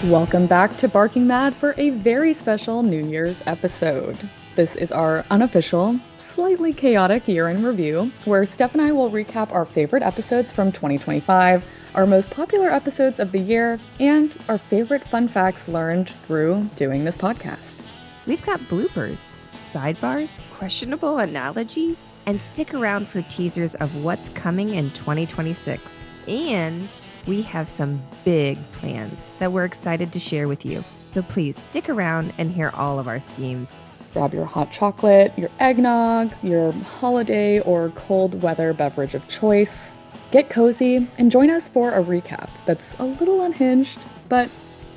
Welcome back to Barking Mad for a very special New Year's episode. This is our unofficial, slightly chaotic year in review, where Steph and I will recap our favorite episodes from 2025, our most popular episodes of the year, and our favorite fun facts learned through doing this podcast. We've got bloopers, sidebars, questionable analogies, and stick around for teasers of what's coming in 2026. And we have some big plans that we're excited to share with you. So please stick around and hear all of our schemes. Grab your hot chocolate, your eggnog, your holiday or cold weather beverage of choice. Get cozy and join us for a recap that's a little unhinged, but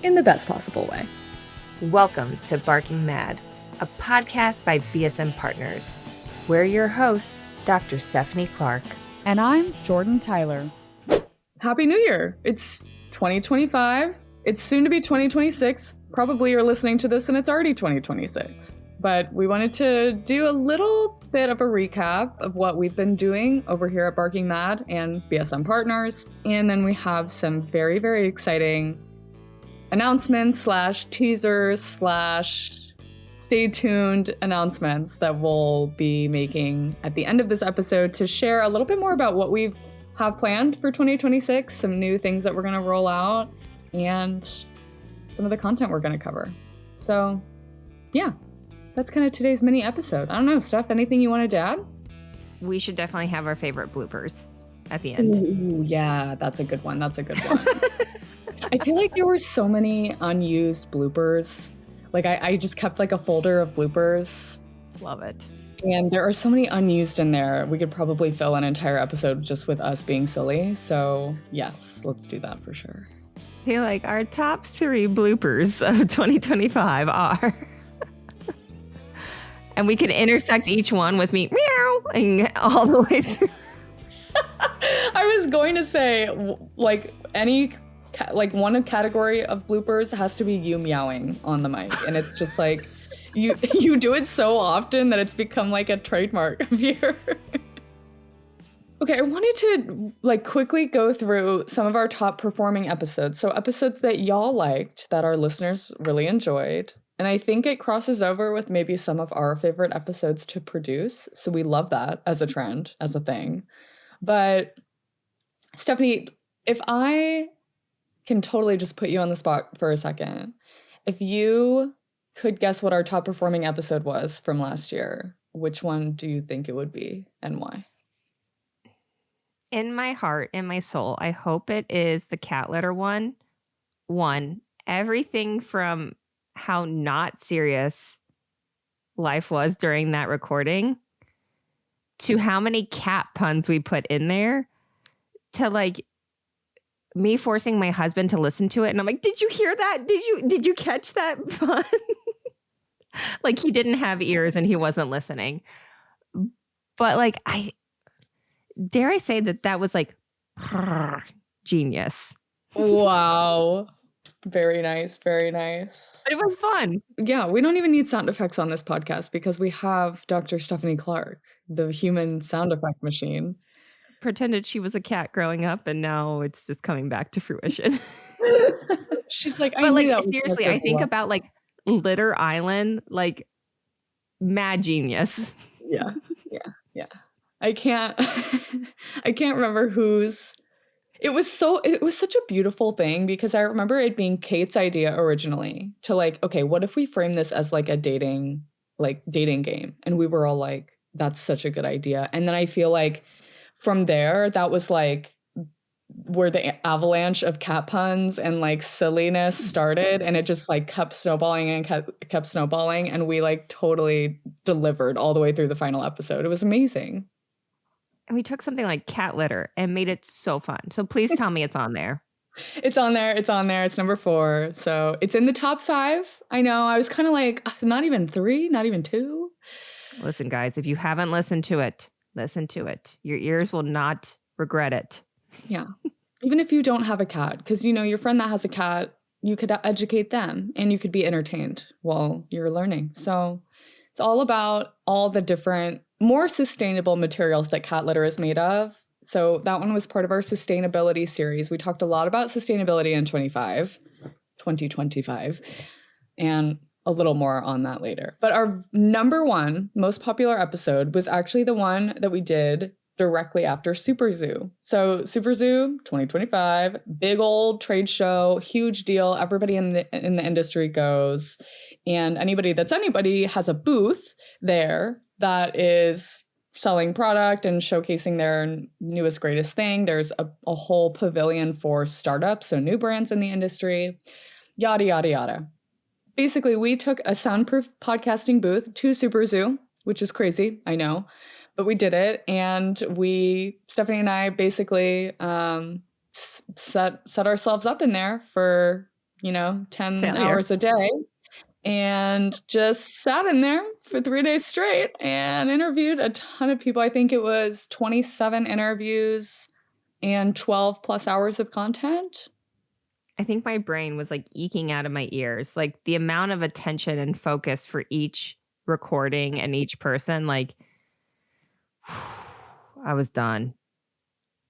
in the best possible way. Welcome to Barking Mad, a podcast by BSM Partners. We're your hosts, Dr. Stephanie Clark. And I'm Jordan Tyler. Happy New Year! It's 2025. It's soon to be 2026. Probably you're listening to this and it's already 2026. But we wanted to do a little bit of a recap of what we've been doing over here at Barking Mad and BSM Partners. And then we have some very, very exciting announcements / teasers / stay tuned announcements that we'll be making at the end of this episode to share a little bit more about what we've have planned for 2026, some new things that we're going to roll out, and some of the content we're going to cover. So, yeah, that's kind of today's mini episode. I don't know, Steph, anything you wanted to add? We should definitely have our favorite bloopers at the end. Ooh, yeah, that's a good one. That's a good one. I feel like there were so many unused bloopers. Like, I just kept like a folder of bloopers. Love it. And there are so many unused in there. We could probably fill an entire episode just with us being silly. So yes, let's do that for sure. I feel like our top 3 bloopers of 2025 are... and we could intersect each one with me meowing all the way through. I was going to say, like, one category of bloopers has to be you meowing on the mic. And it's just like... You do it so often that it's become like a trademark of yours. Okay, I wanted to quickly go through some of our top performing episodes. So episodes that y'all liked, that our listeners really enjoyed. And I think it crosses over with maybe some of our favorite episodes to produce. So we love that as a trend, as a thing. But Stephanie, if I can totally just put you on the spot for a second, if you could guess what our top performing episode was from last year, which one do you think it would be and why? In my heart, in my soul, I hope it is the cat litter one. Everything from how not serious life was during that recording to how many cat puns we put in there to me forcing my husband to listen to it. And I'm like, did you hear that? Did you catch that pun? Like he didn't have ears and he wasn't listening. But I dare I say that was genius. Wow. Very nice. Very nice. But it was fun. Yeah, we don't even need sound effects on this podcast because we have Dr. Stephanie Clark, the human sound effect machine. Pretended she was a cat growing up and now it's just coming back to fruition. She's like, but seriously, I think about Litter Island, mad genius. Yeah. I can't remember whose. It was such a beautiful thing because I remember it being Kate's idea originally to okay, what if we frame this as a dating game? And we were all like, that's such a good idea. And then I feel like from there, that was where the avalanche of cat puns and silliness started, and it just kept snowballing and kept snowballing, and we totally delivered all the way through the final episode. It was amazing. And we took something like cat litter and made it so fun. So please tell me it's on there. It's on there. It's number 4. So it's in the top 5. I know. I was kind of not even 3, not even 2. Listen, guys, if you haven't listened to it, listen to it. Your ears will not regret it. Yeah. Even if you don't have a cat, because your friend that has a cat, you could educate them and you could be entertained while you're learning. So it's all about all the different, more sustainable materials that cat litter is made of. So that one was part of our sustainability series. We talked a lot about sustainability in 25. 2025. And a little more on that later. But our number one most popular episode was actually the one that we did directly after Super Zoo. So Super Zoo 2025, big old trade show, huge deal. Everybody in the industry goes, and anybody has a booth there that is selling product and showcasing their newest greatest thing. There's a whole pavilion for startups, so new brands in the industry, yada yada yada. Basically, we took a soundproof podcasting booth to Super Zoo, which is crazy, I know, but we did it. And Stephanie and I basically set ourselves up in there for, 10 Failure. hours a day and just sat in there for 3 days straight and interviewed a ton of people. I think it was 27 interviews and 12 plus hours of content. I think my brain was like eking out of my ears. Like the amount of attention and focus for each recording and each person, like I was done.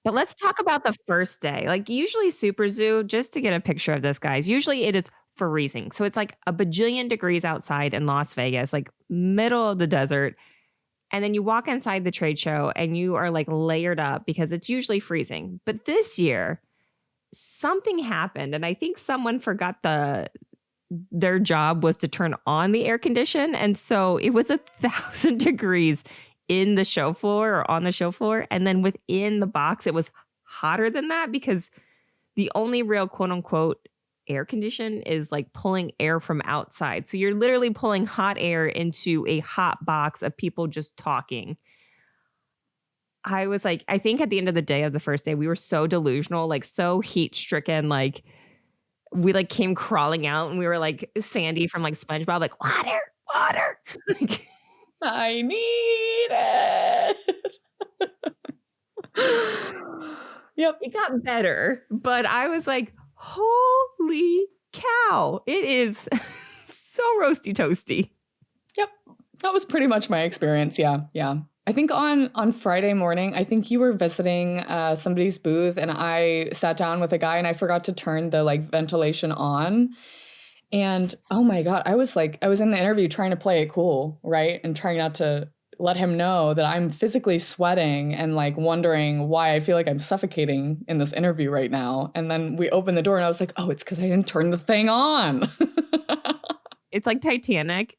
But let's talk about the first day. Like usually Super Zoo, just to get a picture of this, guys, usually it is freezing. So it's like a bajillion degrees outside in Las Vegas, like middle of the desert. And then you walk inside the trade show and you are like layered up because it's usually freezing. But this year, something happened, and I think someone forgot their job was to turn on the air condition, and so it was 1,000 degrees in the show floor or on the show floor, and then within the box it was hotter than that because the only real quote unquote air condition is like pulling air from outside. So you're literally pulling hot air into a hot box of people just talking. I was like, I think at the end of the day of the first day, we were so delusional, like so heat stricken, like we like came crawling out and we were like Sandy from like SpongeBob, like water. Like, I need it. Yep. It got better, but I was like, holy cow, it is so roasty toasty. Yep. That was pretty much my experience. Yeah. I think on Friday morning, I think you were visiting somebody's booth, and I sat down with a guy and I forgot to turn the like ventilation on. And oh my God, I was in the interview trying to play it cool, right? And trying not to let him know that I'm physically sweating and like wondering why I feel like I'm suffocating in this interview right now. And then we opened the door and I was like, oh, it's because I didn't turn the thing on. It's like Titanic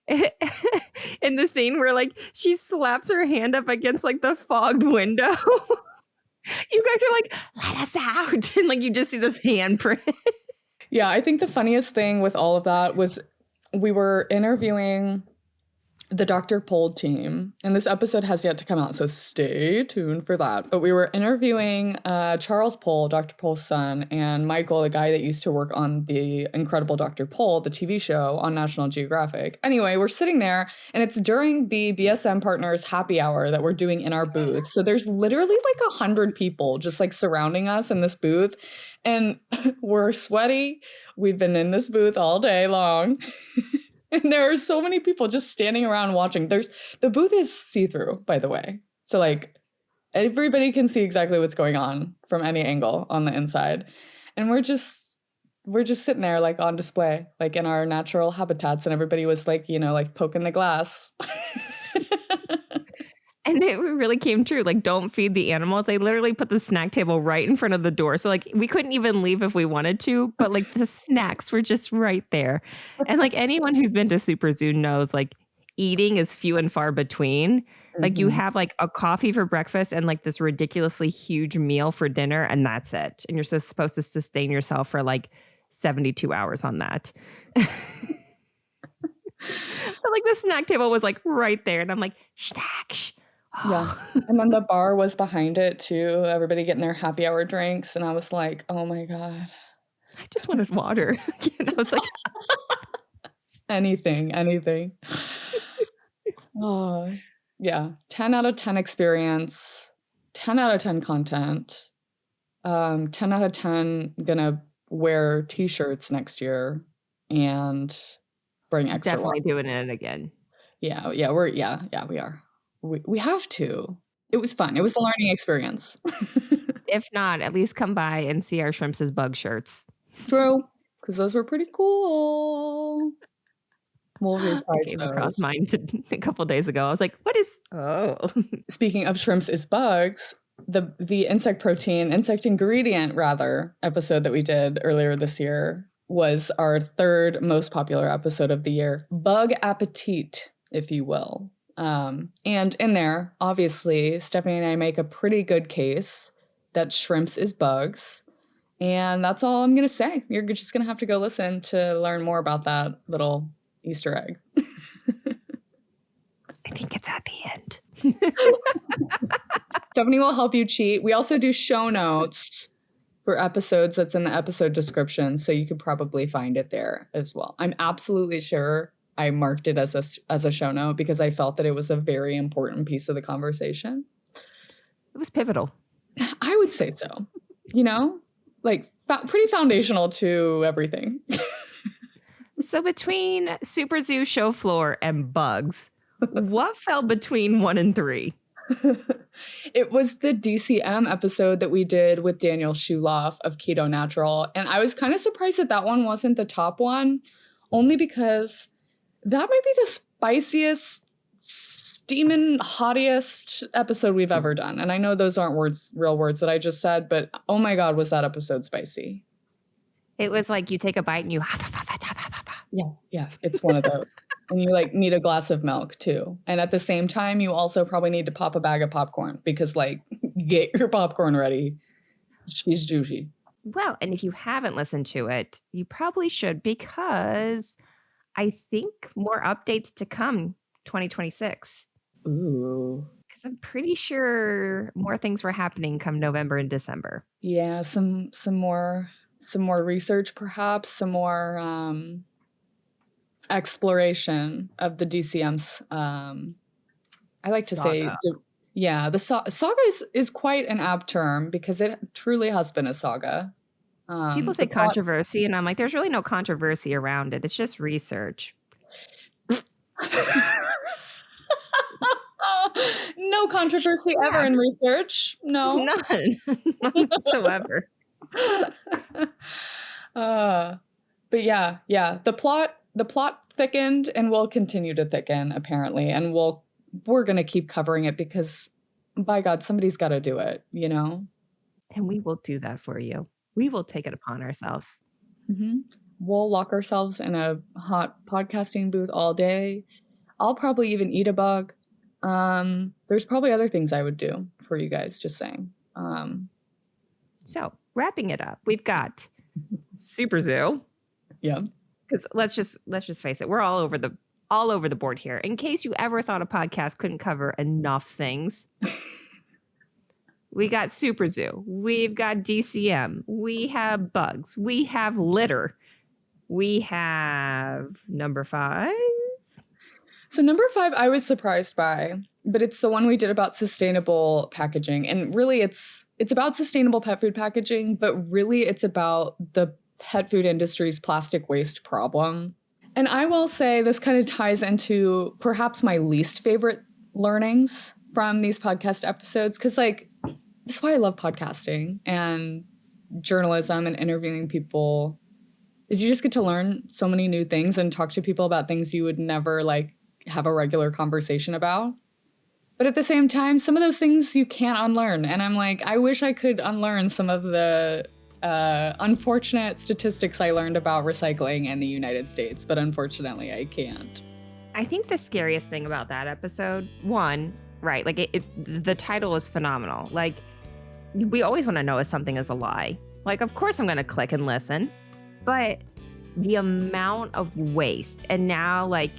in the scene where like she slaps her hand up against like the fogged window. You guys are like, let us out. And like you just see this handprint. Yeah, I think the funniest thing with all of that was we were interviewing the Dr. Pol team, and this episode has yet to come out, so stay tuned for that. But we were interviewing Charles Pol, Dr. Pol's son, and Michael, the guy that used to work on the Incredible Dr. Pol, the TV show on National Geographic. Anyway, we're sitting there, and it's during the BSM Partners happy hour that we're doing in our booth. So there's literally like 100 people just like surrounding us in this booth, and we're sweaty. We've been in this booth all day long. And there are so many people just standing around watching. The booth is see-through, by the way. So like everybody can see exactly what's going on from any angle on the inside. And we're just sitting there like on display, like in our natural habitats, and everybody was like, like poking the glass. And it really came true. Like, don't feed the animals. They literally put the snack table right in front of the door. So like we couldn't even leave if we wanted to, but like the snacks were just right there. And like anyone who's been to Super Zoo knows like eating is few and far between. Like you have like a coffee for breakfast and like this ridiculously huge meal for dinner, and that's it. And you're supposed to sustain yourself for like 72 hours on that. But like the snack table was like right there, and I'm like, snacks. Yeah. And then the bar was behind it too. Everybody getting their happy hour drinks. And I was like, oh my God. I just wanted water. Again, I was like, anything. Oh, yeah. 10 out of 10 experience, 10 out of 10 content, 10 out of 10 gonna wear t-shirts next year and bring extra definitely water. doing it again. Yeah, we are. We have to. It was fun. It was a learning experience. If not, at least come by and see our Shrimps as Bug shirts. True. because those were pretty cool. We'll I reprise came across those. mine a couple days ago. I was like, what is, oh. Speaking of shrimps is bugs, the insect ingredient rather, episode that we did earlier this year was our third most popular episode of the year. Bug appetit, if you will. And in there, obviously, Stephanie and I make a pretty good case that shrimps is bugs. And that's all I'm going to say. You're just going to have to go listen to learn more about that little Easter egg. I think it's at the end. Stephanie will help you cheat. We also do show notes for episodes that's in the episode description, so you could probably find it there as well. I'm absolutely sure I marked it as a show note because I felt that it was a very important piece of the conversation. It was pivotal. I would say so. You know, like pretty foundational to everything. So between Super Zoo show floor and bugs, what fell between 1 and 3? It was the DCM episode that we did with Daniel Shuloff of Keto Natural. And I was kind of surprised that one wasn't the top one, only because that might be the spiciest, steaming, hottiest episode we've ever done. And I know those aren't real words that I just said, but oh my God, was that episode spicy. It was like you take a bite and you... Yeah, it's one of those. And you like need a glass of milk too. And at the same time, you also probably need to pop a bag of popcorn because like get your popcorn ready. She's juicy. Well, and if you haven't listened to it, you probably should because I think more updates to come 2026. Ooh. Because I'm pretty sure more things were happening come November and December. Yeah, some more research, perhaps some more exploration of the DCMs. I like to say, the saga is quite an apt term because it truly has been a saga. People say controversy, and I'm like, there's really no controversy around it. It's just research. No controversy ever in research. No. None whatsoever. But yeah. The plot thickened and will continue to thicken, apparently. And we're gonna keep covering it because by God, somebody's gotta do it, you know? And we will do that for you. We will take it upon ourselves. Mm-hmm. We'll lock ourselves in a hot podcasting booth all day. I'll probably even eat a bug. There's probably other things I would do for you guys, just saying. So wrapping it up, we've got Super Zoo. Yeah. Because let's just face it, we're all over the board here. In case you ever thought a podcast couldn't cover enough things, we got Super Zoo, we've got DCM, we have bugs, we have litter, we have number 5. So number 5, I was surprised by, but it's the one we did about sustainable packaging. And really it's about sustainable pet food packaging, but really it's about the pet food industry's plastic waste problem. And I will say this kind of ties into perhaps my least favorite learnings from these podcast episodes. Cause like, this is why I love podcasting and journalism and interviewing people is you just get to learn so many new things and talk to people about things you would never like have a regular conversation about. But at the same time, some of those things you can't unlearn. And I'm like, I wish I could unlearn some of the unfortunate statistics I learned about recycling in the United States, but unfortunately I can't. I think the scariest thing about that episode, one, right, like the title is phenomenal. Like, we always want to know if something is a lie. Like, of course I'm going to click and listen, but the amount of waste, and now like,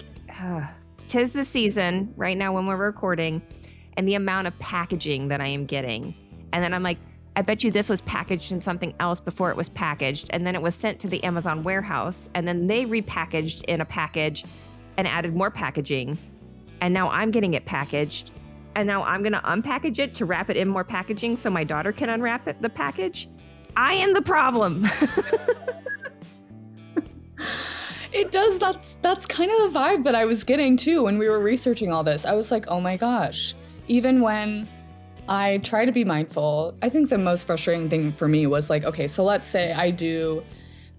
'tis the season right now when we're recording, and the amount of packaging that I am getting. And then I'm like, I bet you this was packaged in something else before it was packaged. And then it was sent to the Amazon warehouse. And then they repackaged in a package and added more packaging. And now I'm getting it packaged. And now I'm going to unpackage it to wrap it in more packaging so my daughter can unwrap the package. I am the problem. It does. That's kind of the vibe that I was getting too when we were researching all this. I was like, oh my gosh, even when I try to be mindful, I think the most frustrating thing for me was like, okay, so let's say I do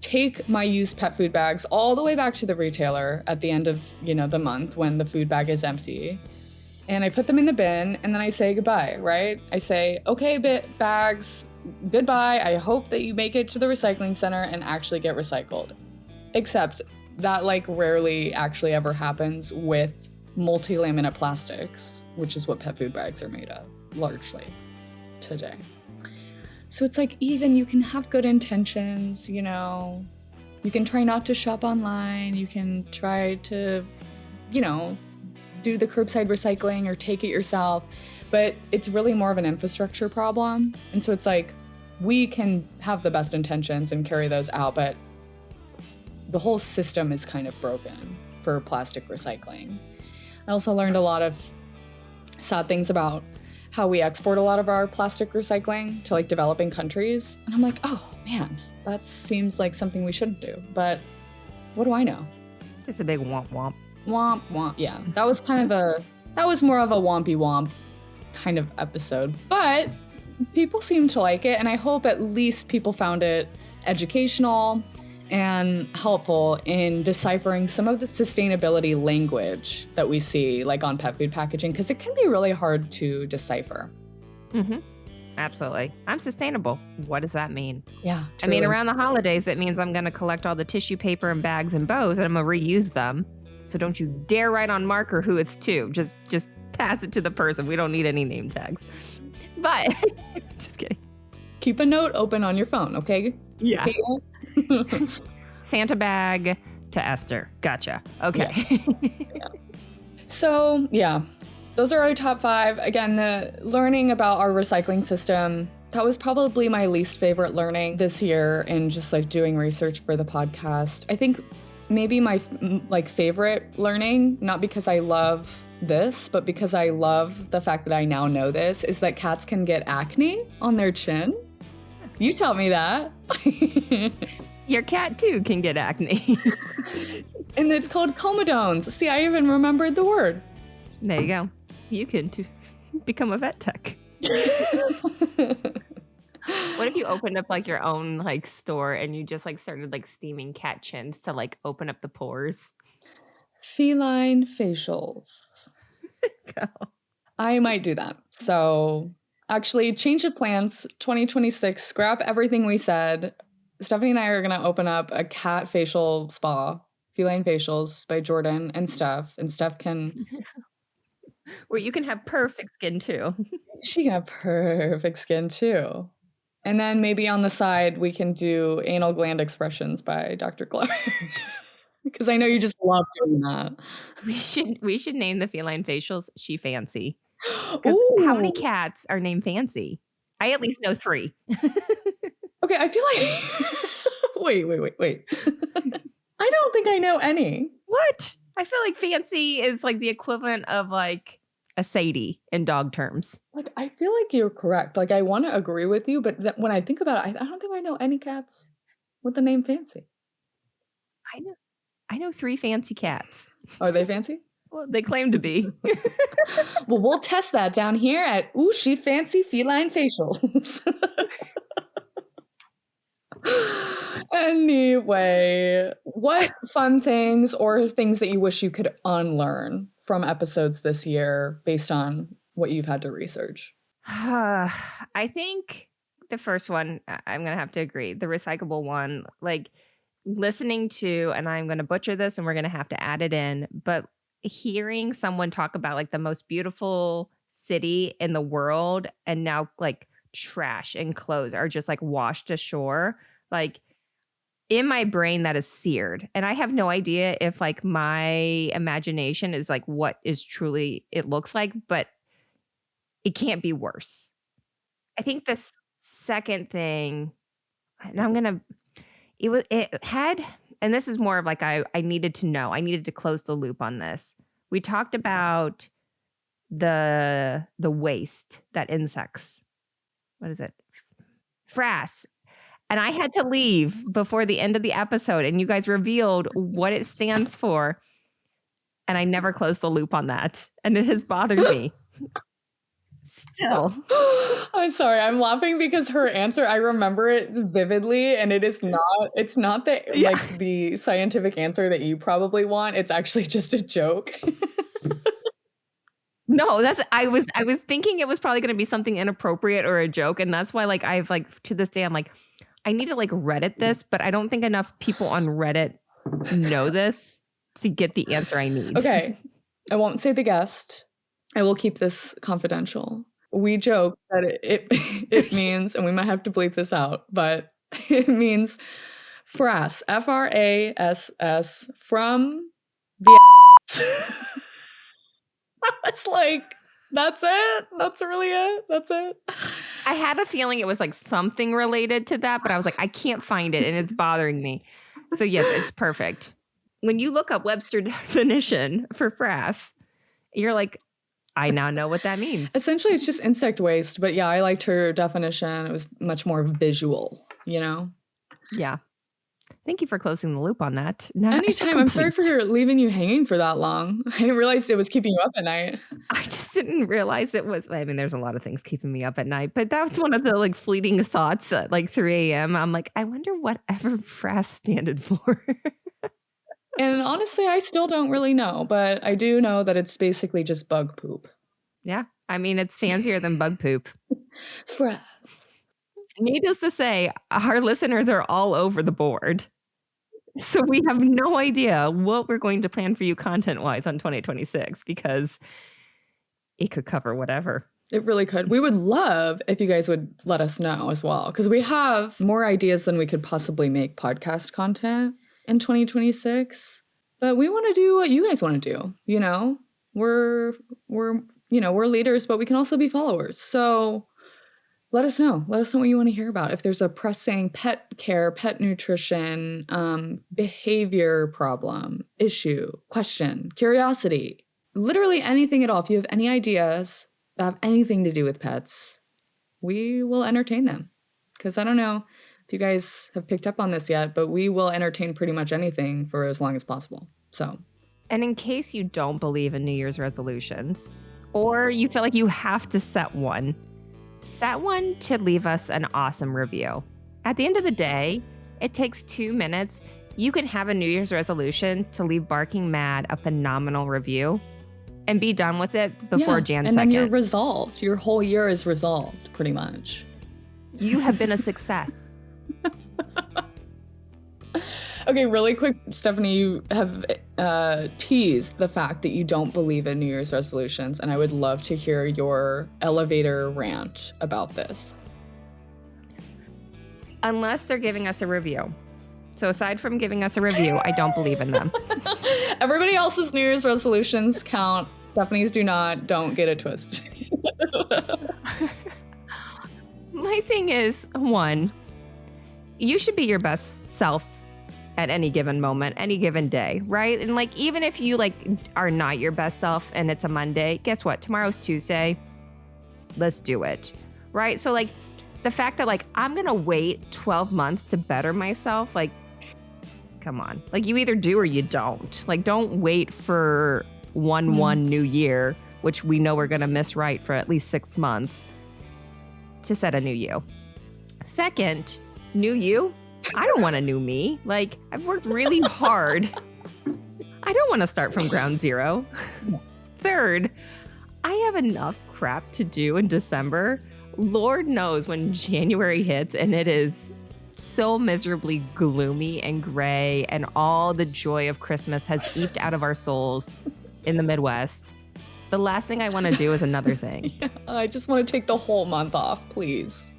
take my used pet food bags all the way back to the retailer at the end of, the month when the food bag is empty. And I put them in the bin, and then I say goodbye, right? I say, okay, bags, goodbye. I hope that you make it to the recycling center and actually get recycled. Except that rarely actually ever happens with multi-laminate plastics, which is what pet food bags are made of, largely, today. So it's even you can have good intentions, you can try not to shop online, you can try to, do the curbside recycling or take it yourself, but it's really more of an infrastructure problem. And so it's we can have the best intentions and carry those out, but the whole system is kind of broken for plastic recycling. I also learned a lot of sad things about how we export a lot of our plastic recycling to developing countries. And I'm like, oh man, that seems like something we shouldn't do. But what do I know? Just a big womp womp. Womp womp. Yeah, that was more of a wompy womp kind of episode. But people seem to like it, and I hope at least people found it educational and helpful in deciphering some of the sustainability language that we see on pet food packaging, because it can be really hard to decipher. Mm-hmm. Absolutely. I'm sustainable. What does that mean? Yeah. Truly. I mean, around the holidays, it means I'm going to collect all the tissue paper and bags and bows, and I'm going to reuse them. So don't you dare write on marker who it's to. Just pass it to the person. We don't need any name tags. But just kidding. Keep a note open on your phone, okay? Yeah. Santa bag to Esther. Gotcha. Okay. Yeah. So, yeah. Those are our top 5. Again, the learning about our recycling system, that was probably my least favorite learning this year in just doing research for the podcast. I think maybe my favorite learning, not because I love this, but because I love the fact that I now know this, is that cats can get acne on their chin. You taught me that. Your cat too can get acne. And it's called comedones. See, I even remembered the word. There you go. You can too become a vet tech. What if you opened up your own store and you just started steaming cat chins to open up the pores? Feline facials. Go. I might do that. So actually, change of plans, 2026, scrap everything we said. Stephanie and I are going to open up a cat facial spa, Feline Facials by Jordan and Steph. And Steph can... Where you can have perfect skin too. She can have perfect skin too. And then maybe on the side, we can do anal gland expressions by Dr. Clark. Because I know you just love doing that. We should name the Feline Facials She Fancy. Ooh. How many cats are named Fancy? I at least know 3. Okay, I feel wait. I don't think I know any. What? I feel like Fancy is the equivalent of a Sadie in dog terms. I feel like you're correct. I want to agree with you, but when I think about it, I don't think I know any cats with the name Fancy. I know 3 fancy cats. Are they fancy? Well, they claim to be. Well, we'll test that down here at Ooh, She Fancy Feline Facials. Anyway, what fun things or things that you wish you could unlearn from episodes this year based on what you've had to research? I think the first one, I'm going to have to agree. The recyclable one, listening to, and I'm going to butcher this and we're going to have to add it in, but hearing someone talk about the most beautiful city in the world and now trash and clothes are just washed ashore. In my brain, that is seared. And I have no idea if my imagination is what is truly it looks like, but it can't be worse. I think the second thing, and it had, and this is more of I needed to know, I needed to close the loop on this. We talked about the waste that insects, what is it? Frass. And I had to leave before the end of the episode, and you guys revealed what it stands for. And I never closed the loop on that. And it has bothered me. still. I'm sorry. I'm laughing because her answer, I remember it vividly, and it's not the Yeah. like the scientific answer that you probably want. It's actually just a joke. No, I was thinking it was probably going to be something inappropriate or a joke, and that's why like I've like to this day I'm like I need to like Reddit this, but I don't think enough people on Reddit know this to get the answer I need. Okay. I won't say the guest. I will keep this confidential. We joke that it means, and we might have to bleep this out, but it means frass, Frass, from the ass. It's like, that's it. That's really it. That's it. I had a feeling it was like something related to that, but I was like, I can't find it and it's bothering me. So yes, it's perfect. When you look up Webster definition for frass, you're like, I now know what that means. Essentially, it's just insect waste. But yeah, I liked her definition. It was much more visual, you know? Yeah. Thank you for closing the loop on that. Now Anytime. I'm sorry for leaving you hanging for that long. I didn't realize it was keeping you up at night. I just didn't realize it was. I mean, there's a lot of things keeping me up at night, but that was one of the like fleeting thoughts at like 3 a.m. I'm like, I wonder whatever frass standed for. And honestly, I still don't really know, but I do know that it's basically just bug poop. Yeah. I mean, it's fancier than bug poop. Frass. Needless to say, our listeners are all over the board. So we have no idea what we're going to plan for you content-wise on 2026 because it could cover whatever. It really could. We would love if you guys would let us know as well, because we have more ideas than we could possibly make podcast content in 2026. But we want to do what you guys want to do. You know, we're leaders, but we can also be followers. So let us know. Let us know what you want to hear about. If there's a pressing pet care, pet nutrition, behavior problem, issue, question, curiosity, literally anything at all. If you have any ideas that have anything to do with pets, we will entertain them. Because I don't know if you guys have picked up on this yet, but we will entertain pretty much anything for as long as possible. So, and in case you don't believe in New Year's resolutions, or you feel like you have to set one to leave us an awesome review. At the end of the day, it takes 2 minutes. You can have a New Year's resolution to leave Barking Mad a phenomenal review and be done with it before Jan 2nd. And then you're resolved. Your whole year is resolved, pretty much. You have been a success. Okay, really quick, Stephanie, you have teased the fact that you don't believe in New Year's resolutions, and I would love to hear your elevator rant about this. Unless they're giving us a review. So aside from giving us a review, I don't believe in them. Everybody else's New Year's resolutions count. Stephanie's do not. Don't get it twisted. My thing is, 1, you should be your best self at any given moment, any given day, right? And like, even if you like are not your best self and it's a Monday, guess what? Tomorrow's Tuesday. Let's do it, right? So like the fact that like, I'm going to wait 12 months to better myself, like, come on. Like you either do or you don't. Like, don't wait for 1/1 new year, which we know we're going to miss right for at least 6 months to set a new you. Second, new you. I don't want a new me. Like, I've worked really hard. I don't want to start from ground zero. Third, I have enough crap to do in December. Lord knows when January hits and it is so miserably gloomy and gray and all the joy of Christmas has eked out of our souls in the Midwest. The last thing I want to do is another thing. Yeah, I just want to take the whole month off, please.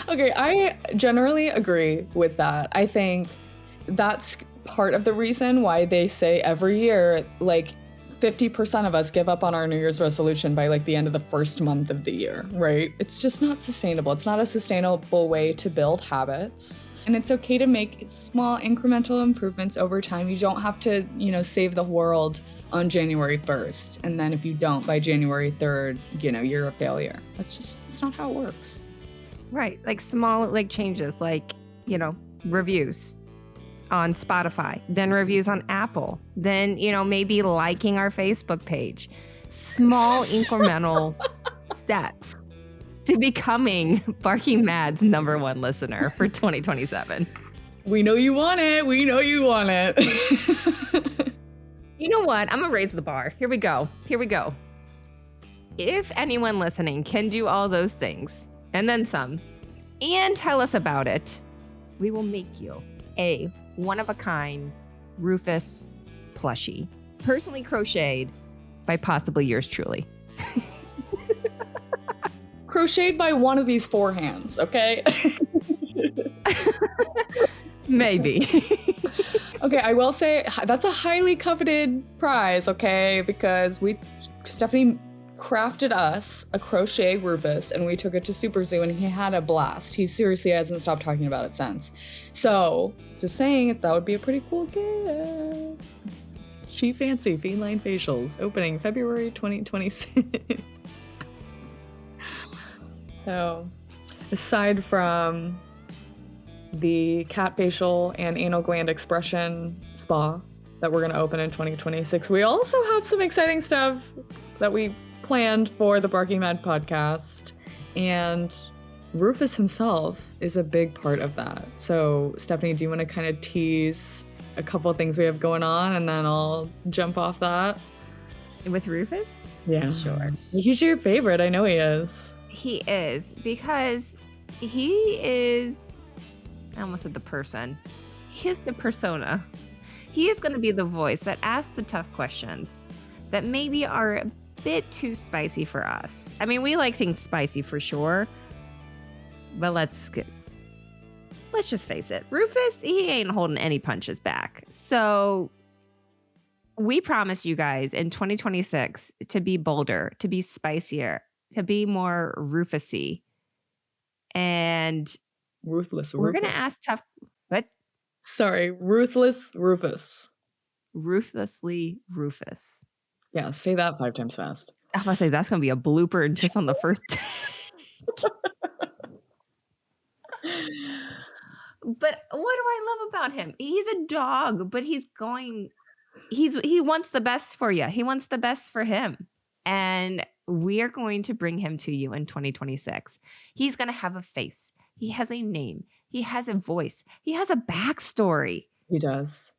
Okay, I generally agree with that. I think that's part of the reason why they say every year, like 50% of us give up on our New Year's resolution by like the end of the first month of the year, right? It's just not sustainable. It's not a sustainable way to build habits. And it's okay to make small incremental improvements over time. You don't have to, save the world on January 1st. And then if you don't by January 3rd, you're a failure. It's not how it works. Right. Like small like changes, like, reviews on Spotify, then reviews on Apple, then, maybe liking our Facebook page. small incremental steps to becoming Barking Mad's #1 listener for 2027. We know you want it. We know you want it. You know what? I'm going to raise the bar. Here we go. If anyone listening can do all those things and then some and tell us about it, we will make you a one-of-a-kind Rufus plushie, personally crocheted by possibly yours truly. Crocheted by one of these 4 hands, okay? Maybe. Okay, I will say that's a highly coveted prize, okay? Because Stephanie crafted us a crochet Rufus and we took it to Super Zoo and he had a blast. He seriously hasn't stopped talking about it since. So, just saying, that would be a pretty cool gift. She Fancy Feline Facials, opening February 2026. So, aside from the cat facial and anal gland expression spa that we're going to open in 2026, we also have some exciting stuff that we planned for the Barking Mad podcast, and Rufus himself is a big part of that. So, Stephanie, do you want to kind of tease a couple of things we have going on, and then I'll jump off that? With Rufus? Yeah. Sure. He's your favorite. I know he is. He is, because he is, I almost said the person. He is the persona. He is going to be the voice that asks the tough questions that maybe are a bit too spicy for us. I mean, we like things spicy for sure, but let's just face it. Rufus, he ain't holding any punches back. So we promised you guys in 2026 to be bolder, to be spicier, to be more Rufus-y. And Ruthless we're Rufus. going to ask tough... What? Sorry, Ruthless Rufus. Ruthlessly Rufus. Yeah, say that 5 times fast. I was going to say, that's going to be a blooper just on the first... But what do I love about him? He's a dog, but he wants the best for you. He wants the best for him. And we are going to bring him to you in 2026. He's going to have a face. He has a name. He has a voice. He has a backstory. He does.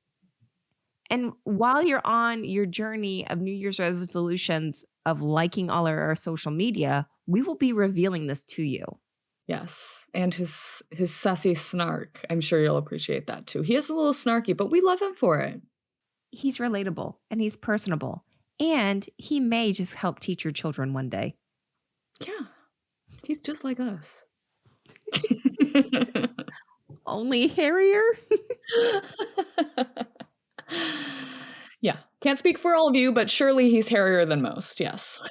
And while you're on your journey of New Year's resolutions of liking all of our social media, we will be revealing this to you. Yes. And his sassy snark. I'm sure you'll appreciate that too. He is a little snarky, but we love him for it. He's relatable and he's personable. And he may just help teach your children one day. Yeah. He's just like us. Only hairier? Yeah. Can't speak for all of you, but surely he's hairier than most. Yes.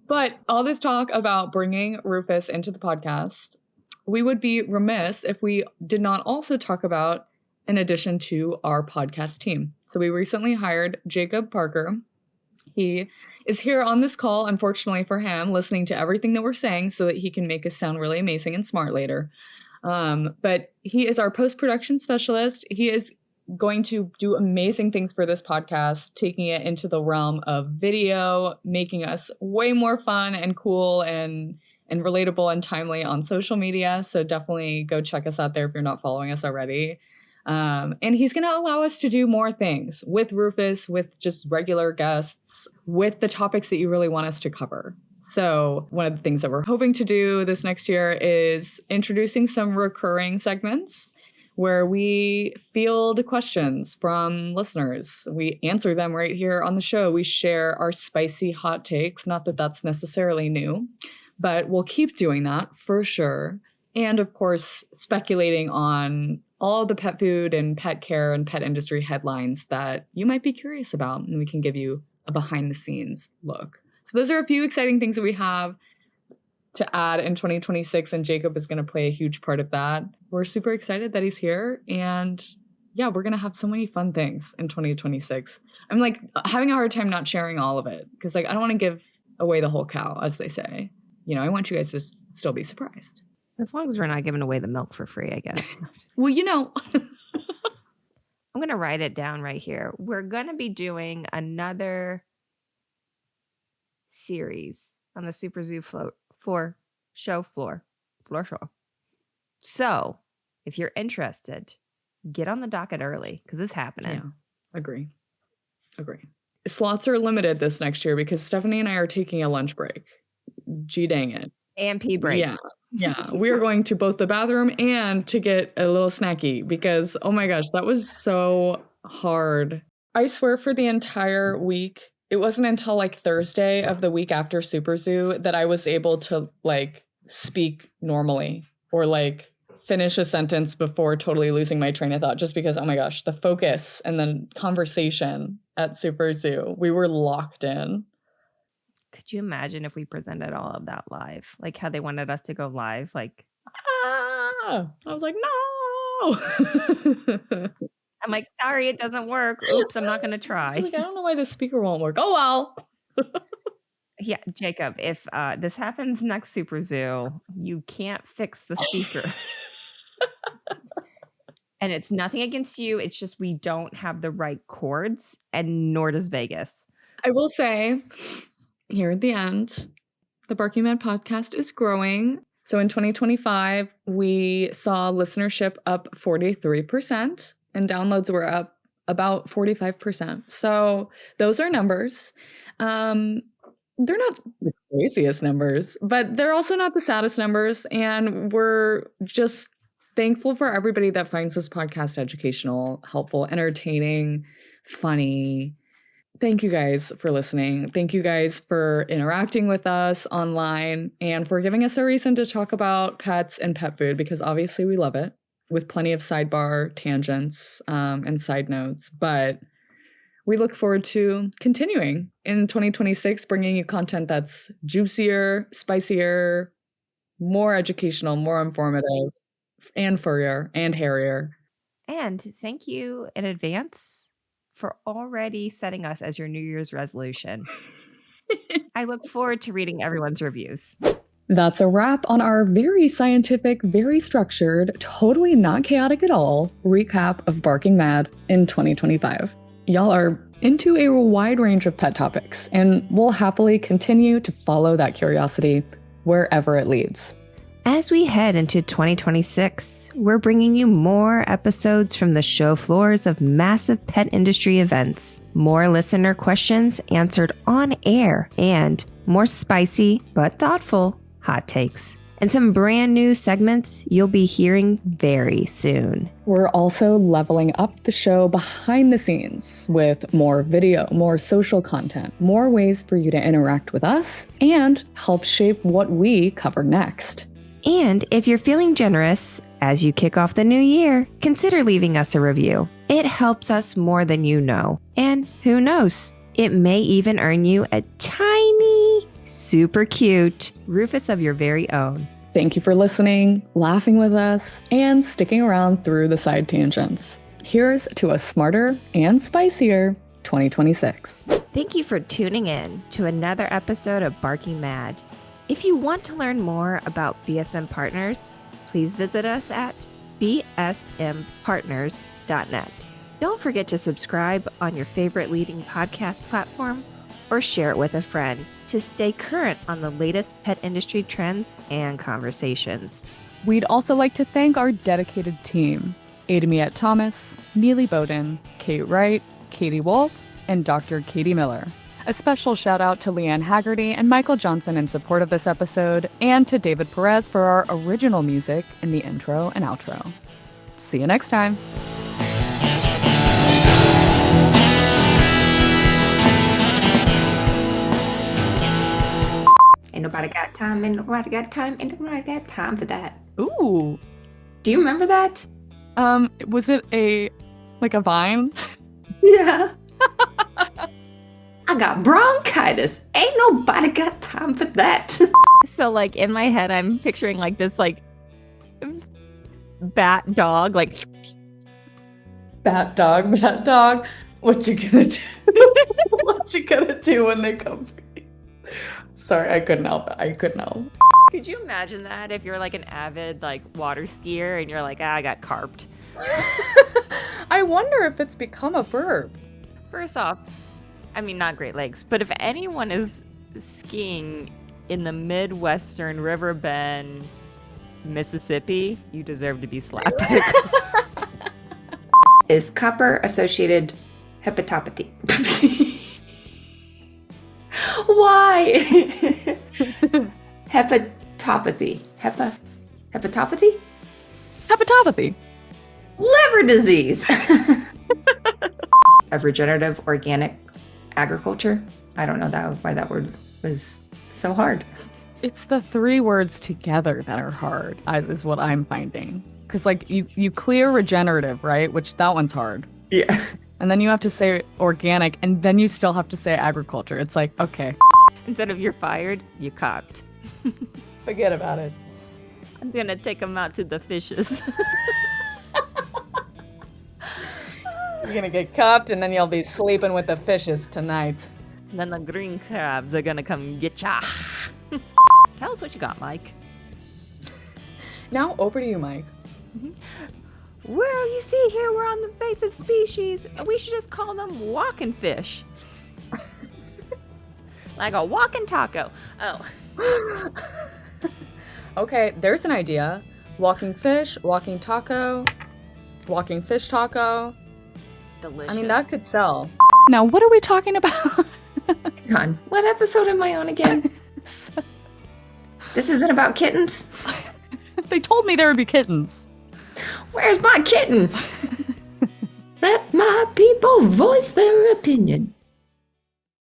But all this talk about bringing Rufus into the podcast, we would be remiss if we did not also talk about in addition to our podcast team. So we recently hired Jacob Parker. He is here on this call, unfortunately for him, listening to everything that we're saying so that he can make us sound really amazing and smart later. But he is our post-production specialist. He is going to do amazing things for this podcast, taking it into the realm of video, making us way more fun and cool and relatable and timely on social media. So definitely go check us out there if you're not following us already. And he's going to allow us to do more things with Rufus, with just regular guests, with the topics that you really want us to cover. So one of the things that we're hoping to do this next year is introducing some recurring segments where we field questions from listeners. We answer them right here on the show. We share our spicy hot takes. Not that that's necessarily new, but we'll keep doing that for sure. And of course, speculating on all the pet food and pet care and pet industry headlines that you might be curious about. And we can give you a behind the scenes look. So those are a few exciting things that we have to add in 2026, and Jacob is going to play a huge part of that. We're super excited that he's here, and yeah, we're going to have so many fun things in 2026. I'm like having a hard time not sharing all of it because like I don't want to give away the whole cow, as they say. You know, I want you guys to still be surprised. As long as we're not giving away the milk for free, I guess. Well, you know. I'm going to write it down right here. We're going to be doing another series on the Super Zoo floor show. So if you're interested, get on the docket early because it's happening. Yeah, agree. Slots are limited this next year because Stephanie and I are taking a lunch break. Gee dang it. And pee break. Yeah. We are going to both the bathroom and to get a little snacky because, oh my gosh, that was so hard. I swear for the entire week, it wasn't until like Thursday of the week after Super Zoo that I was able to like speak normally or like finish a sentence before totally losing my train of thought just because, oh my gosh, the focus and then conversation at Super Zoo, we were locked in. Could you imagine if we presented all of that live? Like how they wanted us to go live? Like, I was like, no. I'm like, sorry, it doesn't work. Oops, I'm not going to try. I don't know why the speaker won't work. Oh, well. Yeah, Jacob, if this happens next Super Zoo, you can't fix the speaker. And it's nothing against you. It's just we don't have the right chords, and nor does Vegas. I will say, here at the end, the Barking Mad podcast is growing. So in 2025, we saw listenership up 43% and downloads were up about 45%. So those are numbers. They're not the craziest numbers, but they're also not the saddest numbers. And we're just thankful for everybody that finds this podcast educational, helpful, entertaining, funny. Thank you guys for listening. Thank you guys for interacting with us online and for giving us a reason to talk about pets and pet food because obviously we love it with plenty of sidebar tangents and side notes. But we look forward to continuing in 2026, bringing you content that's juicier, spicier, more educational, more informative, and furrier and hairier. And thank you in advance for already setting us as your New Year's resolution. I look forward to reading everyone's reviews. That's a wrap on our very scientific, very structured, totally not chaotic at all recap of Barking Mad in 2025. Y'all are into a wide range of pet topics, and we'll happily continue to follow that curiosity wherever it leads. As we head into 2026, we're bringing you more episodes from the show floors of massive pet industry events, more listener questions answered on air, and more spicy but thoughtful hot takes, and some brand new segments you'll be hearing very soon. We're also leveling up the show behind the scenes with more video, more social content, more ways for you to interact with us and help shape what we cover next. And if you're feeling generous, as you kick off the new year, consider leaving us a review. It helps us more than you know. And who knows, it may even earn you a tiny, super cute Rufus of your very own. Thank you for listening, laughing with us, and sticking around through the side tangents. Here's to a smarter and spicier 2026. Thank you for tuning in to another episode of Barking Mad. If you want to learn more about BSM Partners, please visit us at bsmpartners.net. Don't forget to subscribe on your favorite leading podcast platform or share it with a friend to stay current on the latest pet industry trends and conversations. We'd also like to thank our dedicated team, Adamiette Thomas, Neely Bowden, Kate Wright, Katie Wolf, and Dr. Katie Miller. A special shout out to Leanne Haggerty and Michael Johnson in support of this episode, and to David Perez for our original music in the intro and outro. See you next time. Ain't nobody got time, ain't nobody got time, ain't nobody got time for that. Ooh. Do you remember that? Was it a vine? Yeah. I got bronchitis. Ain't nobody got time for that. So like in my head, I'm picturing like this like bat dog, like Bat dog. What you gonna do? What you gonna do when they come for you? Sorry, I couldn't help it. Could you imagine that if you're like an avid like water skier and you're like, I got carped? I wonder if it's become a verb. First off, I mean, not Great Lakes, but if anyone is skiing in the Midwestern River Bend, Mississippi, you deserve to be slapped. Is copper associated hepatopathy? Why? Hepatopathy. Hepatopathy? Hepatopathy. Liver disease. Of regenerative organic agriculture. I don't know why that word was so hard. It's the 3 words together that are hard, is what I'm finding. Because, like, you clear regenerative, right? Which that one's hard. Yeah. And then you have to say organic, and then you still have to say agriculture. It's like, okay. Instead of you're fired, you copped. Forget about it. I'm going to take them out to the fishes. You're going to get cupped, and then you'll be sleeping with the fishes tonight. And then the green crabs are going to come get ya. Tell us what you got, Mike. Now, over to you, Mike. Well, you see here, we're on the invasive species. We should just call them walking fish. Like a walking taco. Oh. Okay, there's an idea. Walking fish, walking taco, walking fish taco. Delicious. I mean, that could sell. Now, what are we talking about? Hang on. What episode am I on again? This isn't about kittens. They told me there would be kittens. Where's my kitten? Let my people voice their opinion.